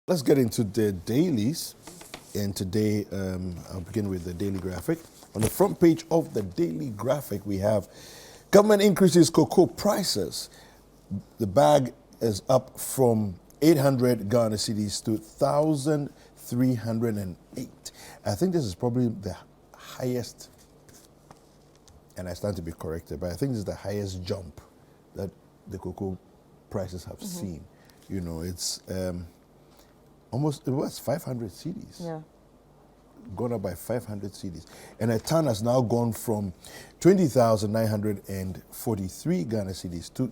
Let's get into the dailies. And today, I'll begin with the daily graphic. On the front page of the daily graphic, we have government increases cocoa prices. The bag is up from 800 Ghana cedis to 1,308. I think this is probably the highest, and I stand to be corrected, but I think this is the highest jump that the cocoa prices have seen. You know, it's almost, it was 500 cedis. Yeah. Gone up by 500 cedis. And a ton has now gone from 20,943 Ghana cedis to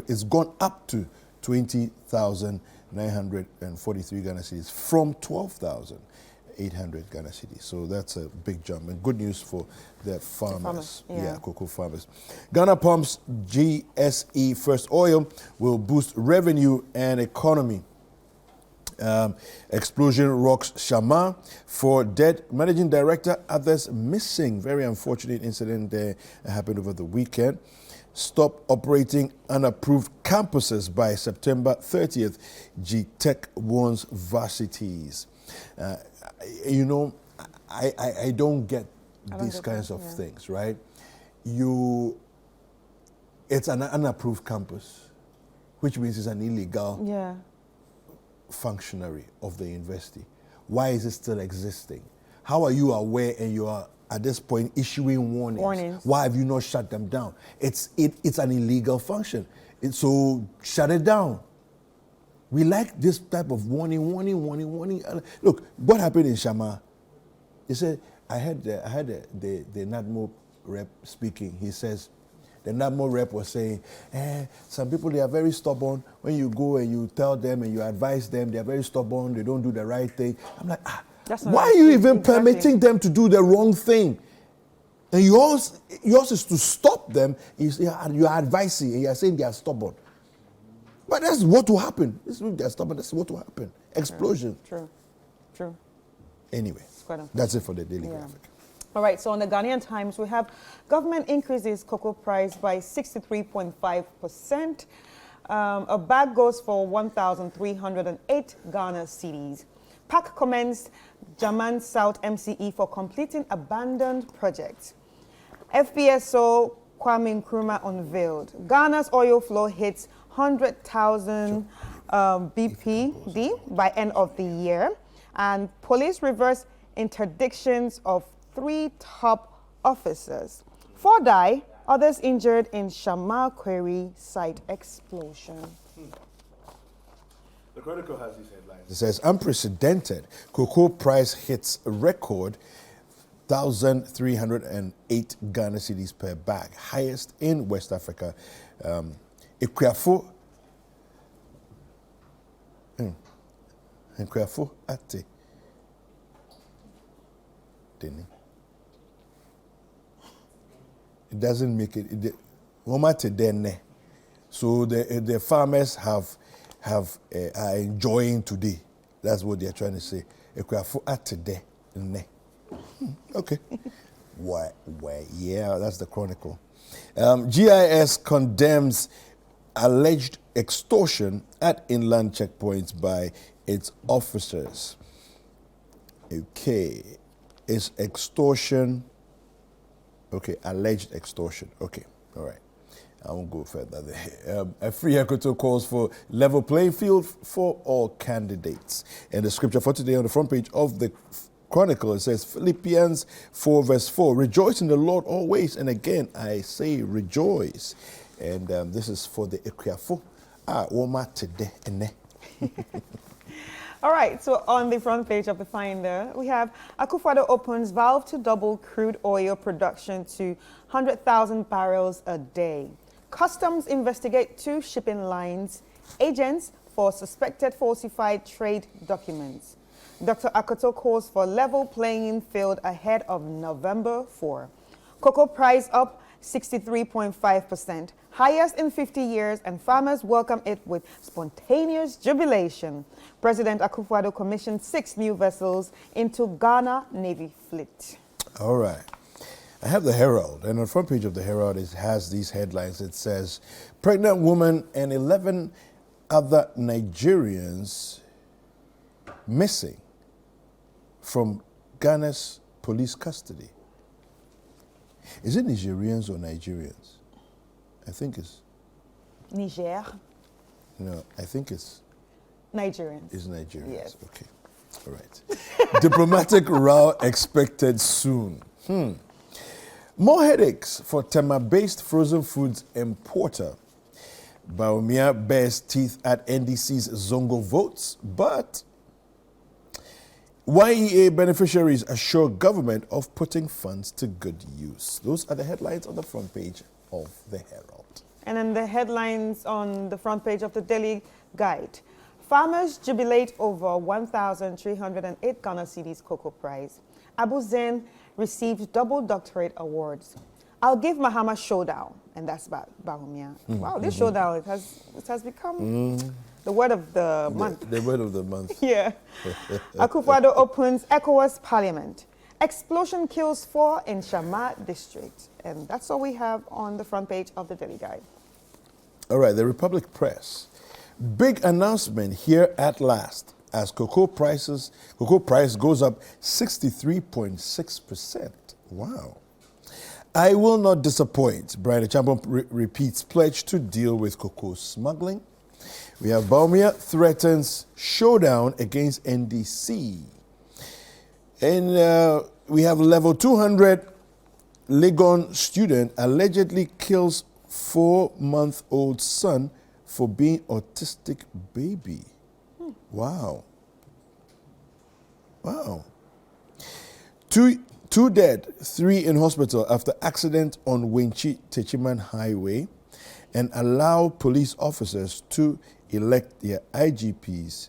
it's gone up to 20,943 Ghana cedis from 12,800 Ghana cedis. So that's a big jump and good news for the farmers. Cocoa farmers. Ghana pumps GSE first oil will boost revenue and economy. Explosion rocks Shama for dead managing director, others missing. Very unfortunate incident there happened over the weekend. Stop operating unapproved campuses by September 30th. G-Tech warns varsities. I don't get these kinds of things, right? It's an unapproved campus, which means it's an illegal functionary of the university. Why is it still existing? How are you aware and you are at this point issuing warnings? Why have you not shut them down? It's an illegal function. So shut it down. We like this type of warning. Look, what happened in Shama? He said, I had the NADMO rep speaking. He says, the NADMO rep was saying, some people, they are very stubborn. When you go and you tell them and you advise them, they are very stubborn. They don't do the right thing. I'm like, why are you even permitting them to do the wrong thing? And yours is to stop them. You are advising and you are saying they are stubborn. But that's what will happen. They are stubborn. That's what will happen. Explosion. True. Anyway, that's it for the daily graphic. All right, so on the Ghanaian Times, we have government increases cocoa price by 63.5%. A bag goes for 1,308 Ghana cedis. PAC commenced German South MCE for completing abandoned projects. FPSO Kwame Nkrumah unveiled. Ghana's oil flow hits 100,000 BPD by end of the year. And police reverse interdictions of 3 top officers. 4 die, others injured in Shama Quarry site explosion. The Chronicle has these headlines. It says, unprecedented cocoa price hits record 1,308 Ghana cedis per bag, highest in West Africa. Equiafo ate. It doesn't make it. So the farmers are enjoying today. That's what they're trying to say. Okay. Why? Yeah, that's the Chronicle. GIS condemns alleged extortion at inland checkpoints by its officers. Okay. Is extortion, alleged extortion. Okay, all right. I won't go further there. A free Equator calls for level playing field for all candidates. And the scripture for today on the front page of the Chronicle, it says, Philippians 4 verse 4, rejoice in the Lord always. And again, I say rejoice. And this is for the Equiafo. Woma today. All right, so on the front page of the Finder, we have Akufo-Addo opens valve to double crude oil production to 100,000 barrels a day. Customs investigate 2 shipping lines, agents for suspected falsified trade documents. Dr. Akoto calls for level playing field ahead of November 4. Cocoa price up 63.5%, highest in 50 years, and farmers welcome it with spontaneous jubilation. President Akufo-Addo commissioned 6 new vessels into Ghana Navy fleet. All right. I have the Herald, and on the front page of the Herald it has these headlines. It says, pregnant woman and 11 other Nigerians missing from Ghana's police custody. Is it Nigerians or Nigerians? I think it's... Niger. No, I think it's... Nigerians. It's Nigerians. Yes. Okay. All right. Diplomatic row expected soon. More headaches for Tema-based frozen foods importer. Baumia bears teeth at NDC's Zongo votes, but YEA beneficiaries assure government of putting funds to good use. Those are the headlines on the front page of the Herald. And then the headlines on the front page of the Daily Guide. Farmers jubilate over 1,308 Ghana Cedis Cocoa Prize. Abu Zain received double doctorate awards. I'll give Mahama showdown, and that's Bahumia. Wow, this showdown, it has become the word of the month. The word of the month. Yeah. Akufo-Addo opens ECOWAS Parliament. Explosion kills 4 in Shama district. And that's all we have on the front page of the Daily Guide. All right, the Republic Press. Big announcement here at last as cocoa price goes up 63.6%. Wow. I will not disappoint. Brian Champion repeats pledge to deal with cocoa smuggling. We have Baumia threatens showdown against NDC. And we have level 200 Legon student allegedly kills 4-month-old son for being autistic baby. Wow. Wow. Two dead, 3 in hospital after accident on Winchi Techiman Highway, and allow police officers to elect their IGPs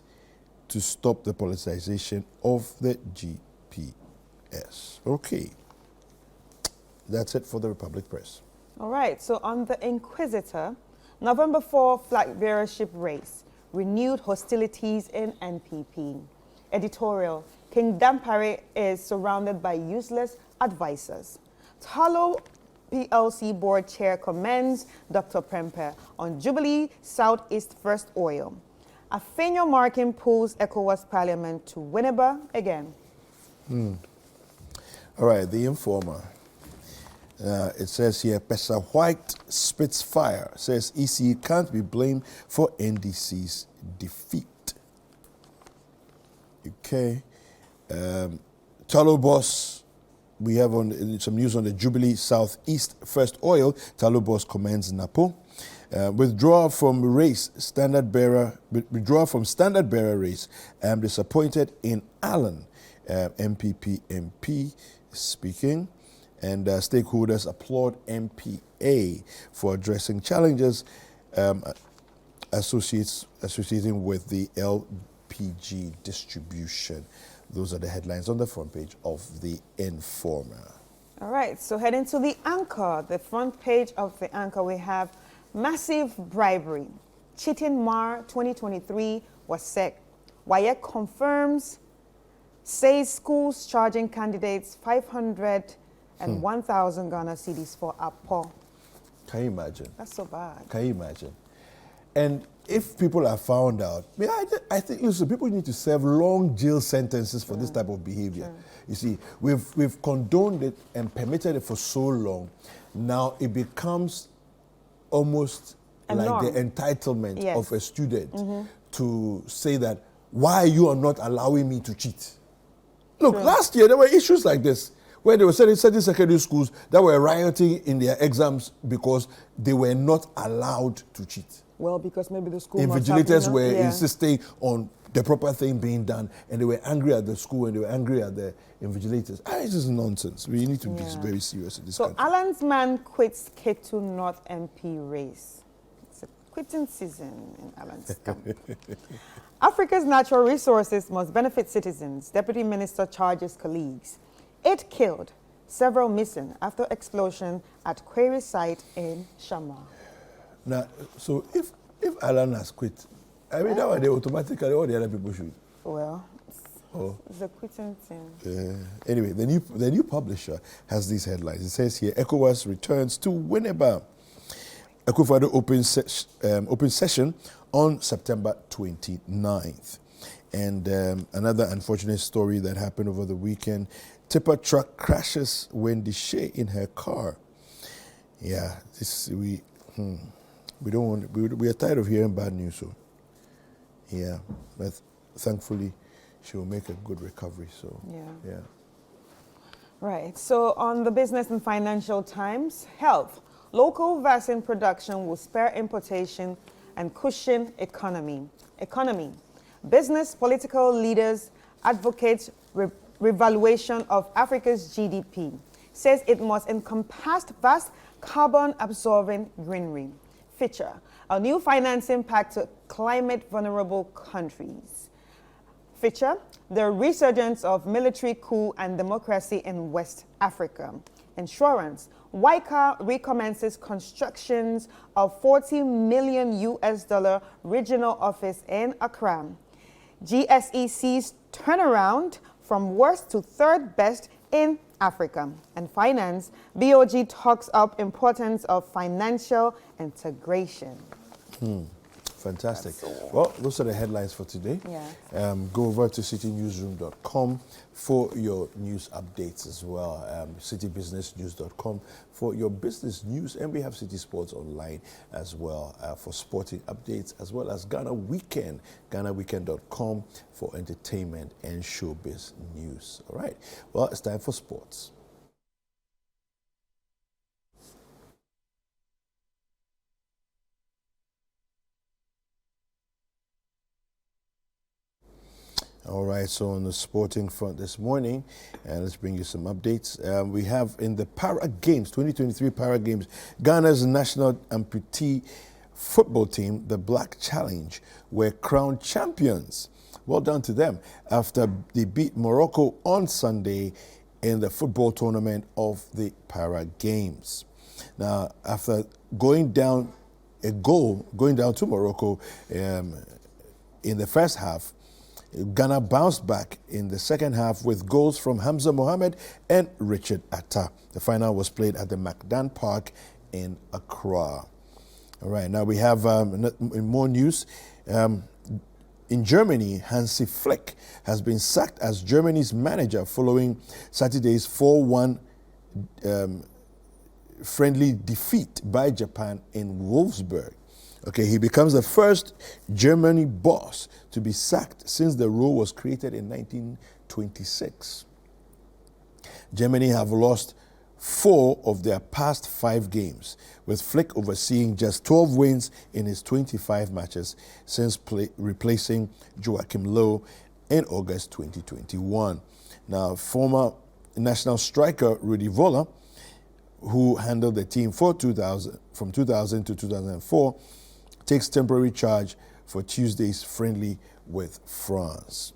to stop the politicization of the GPS. Okay. That's it for the Republic Press. All right, so on the Inquisitor, November 4 flag bearership race, renewed hostilities in NPP. Editorial, King Dampare is surrounded by useless advisors. Talo PLC board chair commends Dr. Premper on Jubilee Southeast First Oil. Afenyo Markin pulls ECOWAS Parliament to Winneba again. All right, the Informer. It says here, Pesa White spits fire, says EC can't be blamed for NDC's defeat. Okay. Talo Boss, we have some news on the Jubilee Southeast First Oil. Talo Boss commends Napo. Withdrawal from standard bearer race. I'm disappointed in Allen, MPP MP speaking. And stakeholders applaud MPA for addressing challenges associating with the LPG distribution. Those are the headlines on the front page of the Informer. All right, so heading to the Anchor. The front page of the Anchor, we have massive bribery. Cheating Mar 2023 was set. WAEC confirms, says schools charging candidates 500 and 1,000 Ghana cedis for APO. Can you imagine? That's so bad. Can you imagine? And if people are found out, I think, listen, people need to serve long jail sentences for this type of behavior. You see, we've condoned it and permitted it for so long. Now it becomes almost like the entitlement of a student to say that, why you are not allowing me to cheat? Look, last year there were issues like this, where they were certain secondary schools that were rioting in their exams because they were not allowed to cheat. Well, because maybe the school invigilators were insisting on the proper thing being done, and they were angry at the school and they were angry at the invigilators. This is nonsense. We need to be very serious in this country. So Alan's man quits Ketu North MP race. It's a quitting season in Alan's camp. Africa's natural resources must benefit citizens. Deputy Minister charges colleagues. 8 killed, several missing after explosion at quarry site in Shama. Now, so if Alan has quit, I mean, that way they automatically, all the other people should. Well, it's a quitting thing. Anyway, the new publisher has these headlines. It says here, ECOWAS returns to Winneba. Akufo-Addo open session on September 29th. And another unfortunate story that happened over the weekend, tipper truck crashes Wendy Shea in her car. Yeah, we don't want, we are tired of hearing bad news. So, yeah, but thankfully she will make a good recovery. So, yeah. Right. So on the Business and Financial Times, health, local vaccine production will spur importation and cushion economy. Business, political leaders advocate revaluation of Africa's GDP, says it must encompass vast carbon-absorbing greenery. Feature, a new financing pact to climate-vulnerable countries. Feature, the resurgence of military coup and democracy in West Africa. Insurance, WICA recommences constructions of $40 million regional office in Accra. GSE sees turnaround from worst to third best in Africa. And finance, BOG talks up importance of financial integration. Fantastic. Well, those are the headlines for today. Yeah. Go over to citynewsroom.com for your news updates as well. Citybusinessnews.com for your business news. And we have City Sports online as well for sporting updates, as well as Ghana Weekend, GhanaWeekend.com for entertainment and showbiz news. All right. Well, it's time for sports. All right, so on the sporting front this morning, let's bring you some updates. We have in the Para Games, 2023 Para Games, Ghana's national amputee football team, the Black Challenge, were crowned champions. Well done to them after they beat Morocco on Sunday in the football tournament of the Para Games. Now, after going down to Morocco in the first half, Ghana bounced back in the second half with goals from Hamza Mohamed and Richard Atta. The final was played at the Macdan Park in Accra. All right, now we have in more news. In Germany, Hansi Flick has been sacked as Germany's manager following Saturday's 4-1 friendly defeat by Japan in Wolfsburg. Okay, he becomes the first Germany boss to be sacked since the role was created in 1926. Germany have lost 4 of their past 5 games, with Flick overseeing just 12 wins in his 25 matches since replacing Joachim Low in August 2021. Now, former national striker Rudi Völler, who handled the team from 2000 to 2004, takes temporary charge for Tuesday's friendly with France.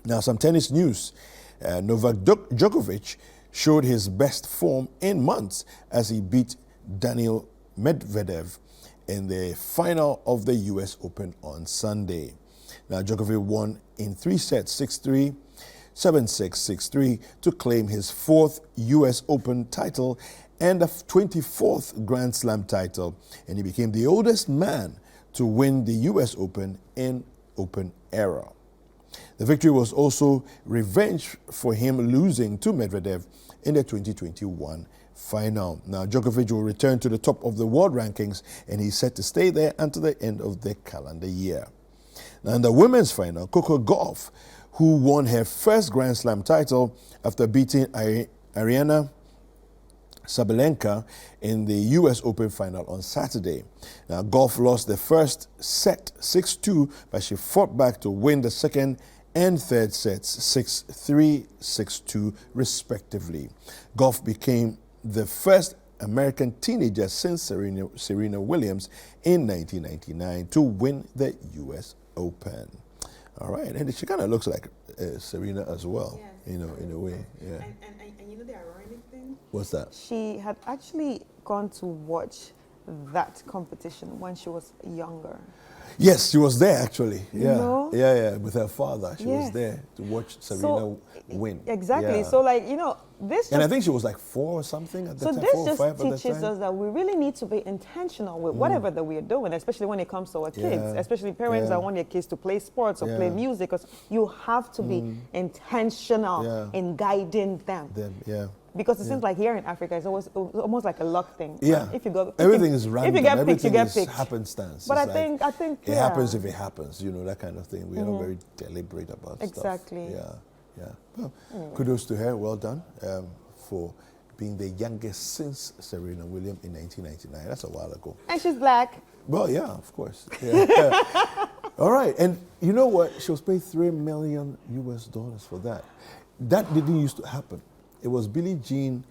Now, some tennis news. Novak Djokovic showed his best form in months as he beat Daniil Medvedev in the final of the US Open on Sunday. Now, Djokovic won in 3 sets, 6-3, 7-6, 6-3, to claim his 4th US Open title and the 24th Grand Slam title, and he became the oldest man to win the US Open in Open era. The victory was also revenge for him losing to Medvedev in the 2021 final. Now, Djokovic will return to the top of the world rankings, and he's set to stay there until the end of the calendar year. Now, in the women's final, Coco Gauff, who won her first Grand Slam title after beating Ariana Sabalenka in the US Open final on Saturday. Now, Gauff lost the first set 6-2, but she fought back to win the second and third sets 6-3, 6-2 respectively. Gauff became the first American teenager since Serena Williams in 1999 to win the US Open. All right, and she kind of looks like Serena as well, yes, in a way. Yeah. And you know the ironic thing? What's that? She had actually gone to watch that competition when she was younger? Yes, she was there actually. Yeah, know? yeah, with her father. She was Yes. there to watch Serena win. Exactly. Yeah. So, like, you know, this And I just, think she was like 4 or something at the so time, this 4 or just 5 at the teaches time. us that we really need to be intentional with whatever that we are doing, especially when it comes to our kids, Yeah. especially parents Yeah. that want their kids to play sports or play Yeah. music. Because you have to be intentional Yeah. in guiding them. Yeah. Because it seems like here in Africa, it's almost like a luck thing. Yeah. If you go, Everything is random. If you get picked, Everything you get is picked. happenstance. But It's I think, it yeah. happens if it happens, you know, that kind of thing. We are not very deliberate about stuff. Exactly. Yeah. Well, kudos to her. Well done for being the youngest since Serena Williams in 1999. That's a while ago. And she's black. Well, yeah, of course. Yeah. All right. And you know what? She was paid $3 million US for that. That didn't used to happen. It was Billie Jean